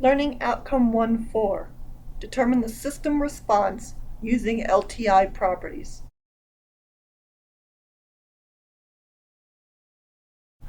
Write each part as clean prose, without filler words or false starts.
Learning Outcome 1-4. Determine the system response using LTI properties.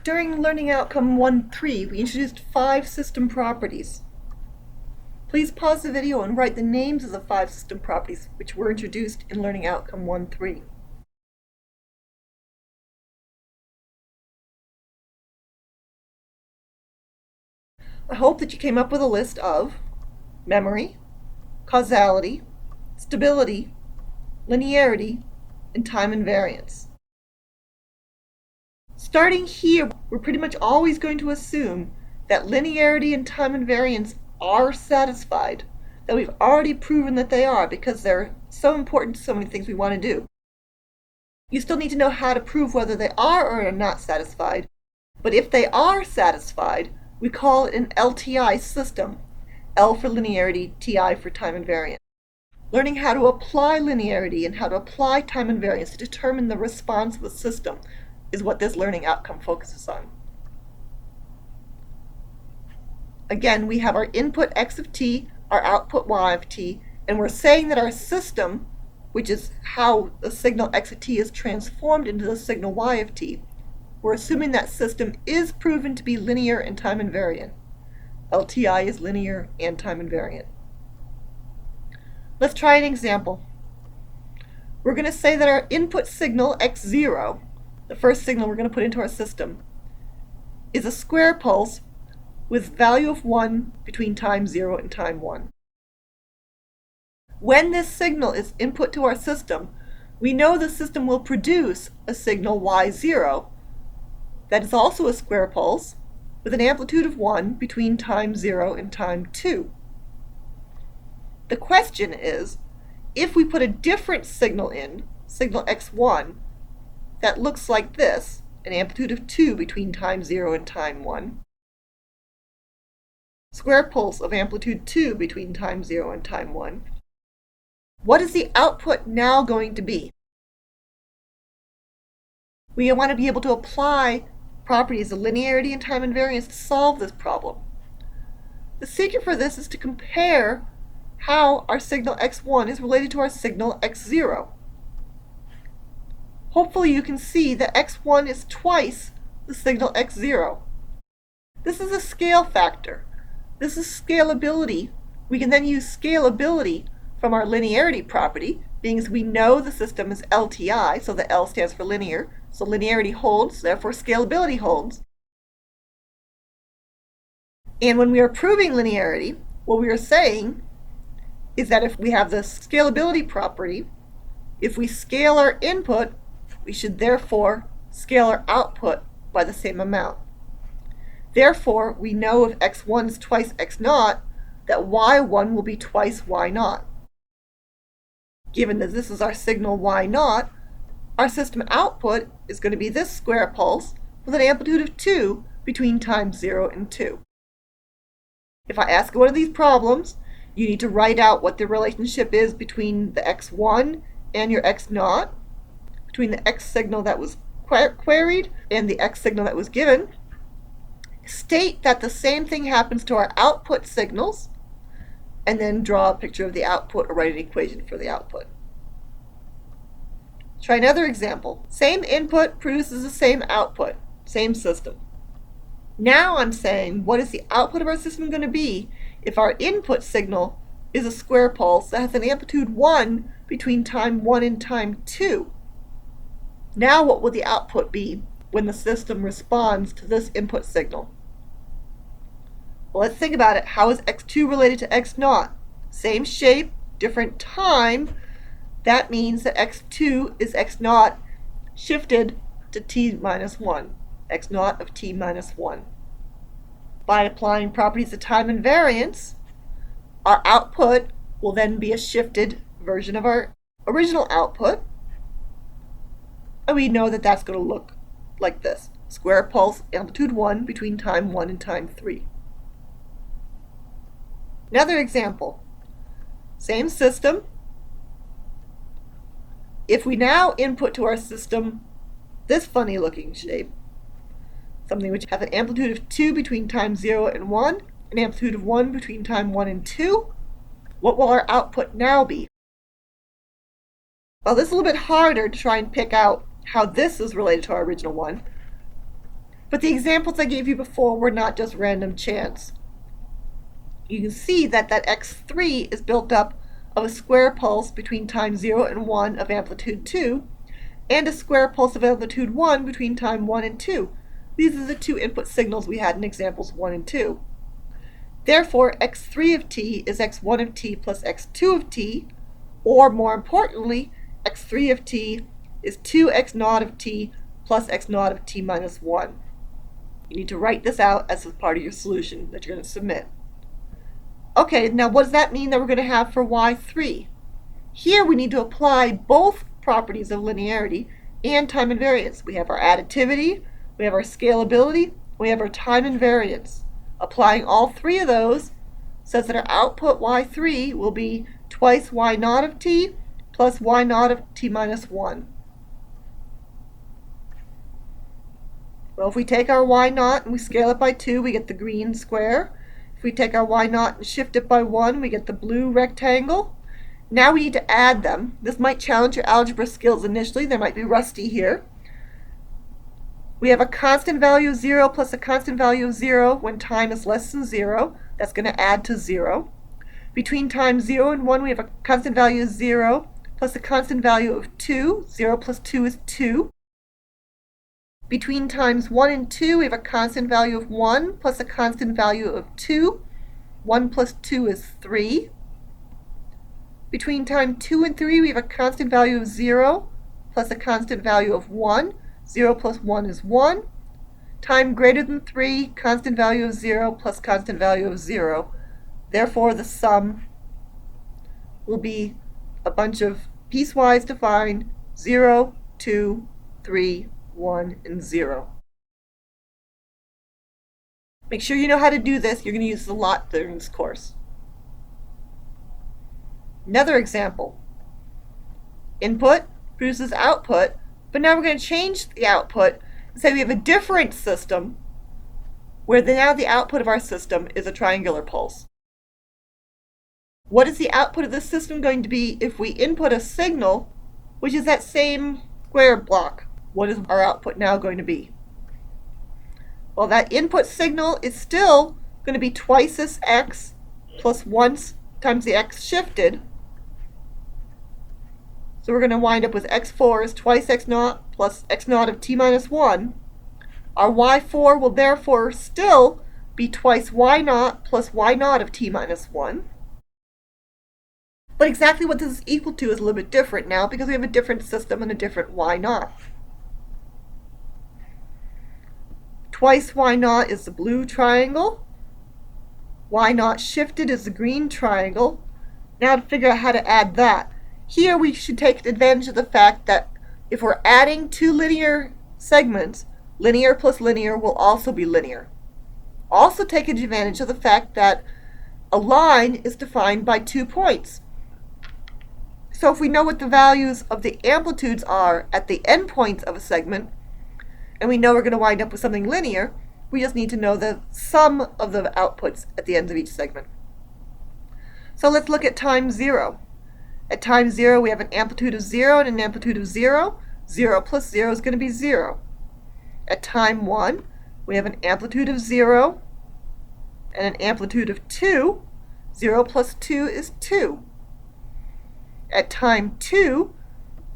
During Learning Outcome 1-3, we introduced 5 system properties. Please pause the video and write the names of the 5 system properties which were introduced in Learning Outcome 1-3. I hope that you came up with a list of memory, causality, stability, linearity, and time invariance. Starting here, we're pretty much always going to assume that linearity and time invariance are satisfied, that we've already proven that they are because they're so important to so many things we want to do. You still need to know how to prove whether they are or are not satisfied, but if they are satisfied, we call it an LTI system, L for linearity, TI for time invariance. Learning how to apply linearity and how to apply time invariance to determine the response of the system is what this learning outcome focuses on. Again, we have our input x of t, our output y of t, and we're saying that our system, which is how the signal x of t is transformed into the signal y of t, we're assuming that system is proven to be linear and time invariant. LTI is linear and time invariant. Let's try an example. We're going to say that our input signal x0, the first signal we're going to put into our system, is a square pulse with value of 1 between time 0 and time 1. When this signal is input to our system, we know the system will produce a signal y0 that is also a square pulse with an amplitude of 1 between time 0 and time 2. The question is, if we put a different signal in, signal x1, that looks like this, an amplitude of 2 between time 0 and time 1, square pulse of amplitude 2 between time 0 and time 1, what is the output now going to be? We want to be able to apply properties of linearity and time invariance to solve this problem. The secret for this is to compare how our signal x1 is related to our signal x0. Hopefully you can see that x1 is twice the signal x0. This is a scale factor. This is scalability. We can then use scalability from our linearity property, being as we know the system is LTI, so the L stands for linear, so linearity holds, therefore scalability holds. And when we are proving linearity, what we are saying is that if we have the scalability property, if we scale our input, we should therefore scale our output by the same amount. Therefore, we know if x1 is twice x0, that y1 will be twice y0. Given that this is our signal y0, our system output is going to be this square pulse with an amplitude of 2 between time 0 and 2. If I ask one of these problems, you need to write out what the relationship is between the x1 and your x0, between the x signal that was queried and the x signal that was given. State that the same thing happens to our output signals, and then draw a picture of the output or write an equation for the output. Try another example. Same input produces the same output, same system. Now I'm saying, what is the output of our system going to be if our input signal is a square pulse that has an amplitude 1 between time 1 and time 2? Now what will the output be when the system responds to this input signal? Well, let's think about it. How is x2 related to x0? Same shape, different time. That means that x2 is x0 shifted to t minus 1, x0 of t minus 1. By applying properties of time invariance, our output will then be a shifted version of our original output, and we know that that's going to look like this. Square pulse, amplitude 1 between time 1 and time 3. Another example. Same system. If we now input to our system this funny looking shape, something which has an amplitude of 2 between time 0 and 1, an amplitude of 1 between time 1 and 2. What will our output now be? Well, this is a little bit harder to try and pick out how this is related to our original one. But the examples I gave you before were not just random chance. You can see that x3 is built up of a square pulse between time 0 and 1 of amplitude 2, and a square pulse of amplitude 1 between time 1 and 2. These are the two input signals we had in examples 1 and 2. Therefore, x3 of t is x1 of t plus x2 of t, or more importantly, x3 of t is 2x0 of t plus x0 of t minus 1. You need to write this out as a part of your solution that you're going to submit. Okay, now what does that mean that we're going to have for y3? Here we need to apply both properties of linearity and time invariance. We have our additivity, we have our scalability, we have our time invariance. Applying all three of those says that our output y3 will be twice y0 of t plus y0 of t minus 1. Well, if we take our y0 and we scale it by 2, we get the green square. If we take our y0 and shift it by 1, we get the blue rectangle. Now we need to add them. This might challenge your algebra skills initially. They might be rusty here. We have a constant value of 0 plus a constant value of 0 when time is less than 0. That's going to add to 0. Between time 0 and 1, we have a constant value of 0 plus a constant value of 2. 0 plus 2 is 2. Between times 1 and 2, we have a constant value of 1 plus a constant value of 2. 1 plus 2 is 3. Between time 2 and 3, we have a constant value of 0 plus a constant value of 1. 0 plus 1 is 1. Time greater than 3, constant value of 0 plus constant value of 0. Therefore, the sum will be a bunch of piecewise defined 0, 2, 3, 1, and 0. Make sure you know how to do this. You're going to use this a lot during this course. Another example. Input produces output, but now we're going to change the output and say we have a different system where now the output of our system is a triangular pulse. What is the output of this system going to be if we input a signal, which is that same square block? What is our output now going to be? Well, that input signal is still going to be twice this x plus 1 times the x shifted. So we're going to wind up with x4 is twice x0 plus x0 of t minus 1. Our y4 will therefore still be twice y0 plus y0 of t minus 1. But exactly what this is equal to is a little bit different now because we have a different system and a different y0. Twice y0 is the blue triangle. Y0 shifted is the green triangle. Now to figure out how to add that. Here we should take advantage of the fact that if we're adding two linear segments, linear plus linear will also be linear. Also take advantage of the fact that a line is defined by 2 points. So if we know what the values of the amplitudes are at the endpoints of a segment, and we know we're going to wind up with something linear, we just need to know the sum of the outputs at the ends of each segment. So let's look at time 0. At time 0, we have an amplitude of 0 and an amplitude of 0. 0 plus 0 is going to be 0. At time 1, we have an amplitude of 0 and an amplitude of 2. 0 plus 2 is 2. At time 2,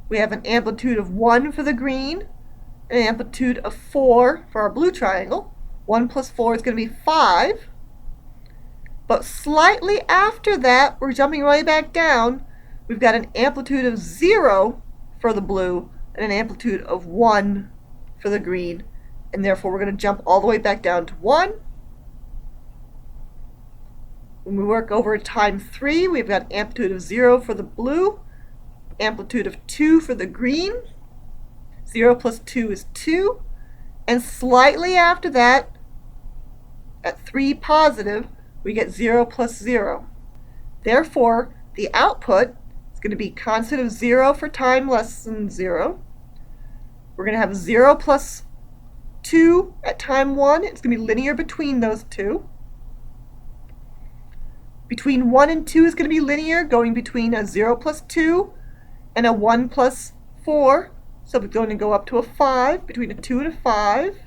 we have an amplitude of 1 for the green, and an amplitude of 4 for our blue triangle. 1 plus 4 is going to be 5. But slightly after that, we're jumping right back down. We've got an amplitude of 0 for the blue and an amplitude of 1 for the green. And therefore, we're going to jump all the way back down to 1. When we work over time 3, we've got amplitude of 0 for the blue, amplitude of 2 for the green. 0 plus 2 is 2. And slightly after that, at 3 positive, we get 0 plus 0. Therefore, the output is going to be constant of 0 for time less than 0. We're going to have 0 plus 2 at time 1. It's going to be linear between those two. Between 1 and 2 is going to be linear, going between a 0 plus 2 and a 1 plus 4. So we're going to go up to a 5, between a 2 and a 5.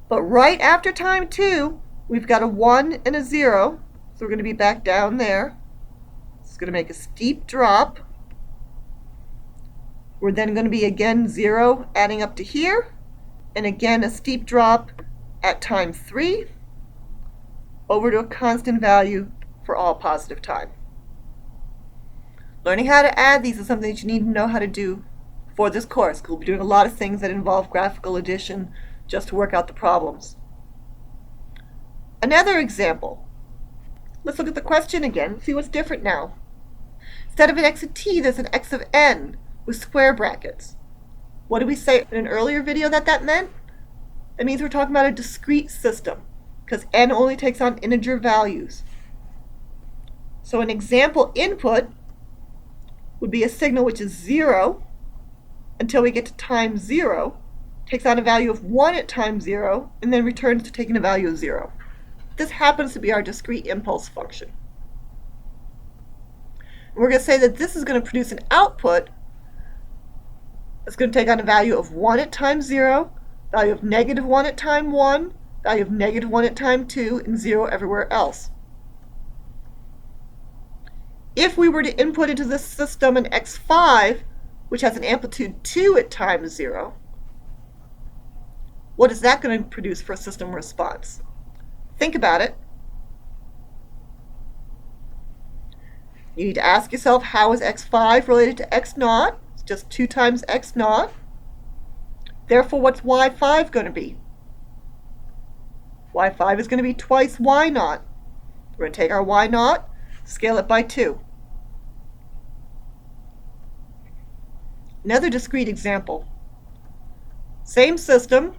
But right after time 2, we've got a 1 and a 0. So we're going to be back down there. It's going to make a steep drop. We're then going to be again 0 adding up to here. And again a steep drop at time 3 over to a constant value for all positive time. Learning how to add these is something that you need to know how to do for this course. We'll be doing a lot of things that involve graphical addition just to work out the problems. Another example. Let's look at the question again, see what's different now. Instead of an x of t, there's an x of n with square brackets. What did we say in an earlier video that meant? That means we're talking about a discrete system, because n only takes on integer values. So an example input would be a signal which is 0 until we get to time 0, takes on a value of 1 at time 0, and then returns to taking a value of 0. This happens to be our discrete impulse function. We're going to say that this is going to produce an output that's going to take on a value of 1 at time 0, value of negative 1 at time 1, value of negative 1 at time 2, and 0 everywhere else. If we were to input into this system an x5, which has an amplitude 2 at time 0, what is that going to produce for a system response? Think about it. You need to ask yourself, how is x5 related to x0? It's just 2 times x0. Therefore, what's y5 going to be? y5 is going to be twice y0. We're going to take our y0, scale it by 2. Another discrete example. Same system,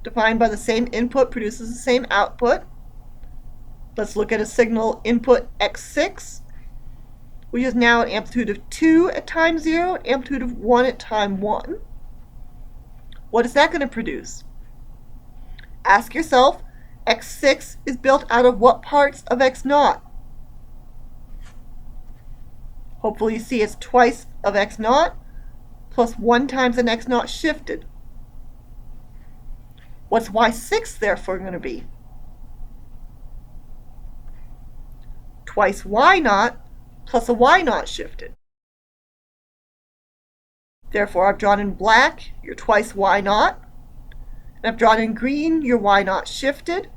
defined by the same input, produces the same output. Let's look at a signal input x6, which is now an amplitude of 2 at time 0, amplitude of 1 at time 1. What is that going to produce? Ask yourself, x6 is built out of what parts of x0? Hopefully you see it's twice of x0 plus 1 times an x0 shifted. What's y6 therefore going to be? Twice y0 plus a y0 shifted. Therefore, I've drawn in black your twice y0, and I've drawn in green your y0 shifted.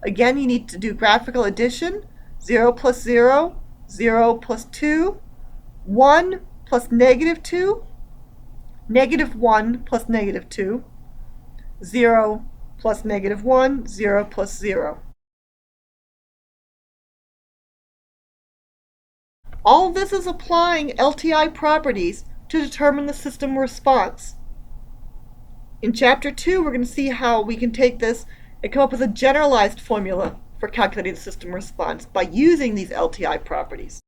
Again, you need to do graphical addition. 0 plus 0, 0 plus 2, 1 plus negative 2, negative 1 plus negative 2, 0 plus negative 1, 0 plus 0. All of this is applying LTI properties to determine the system response. In Chapter 2, we're going to see how we can take this and come up with a generalized formula for calculating the system response by using these LTI properties.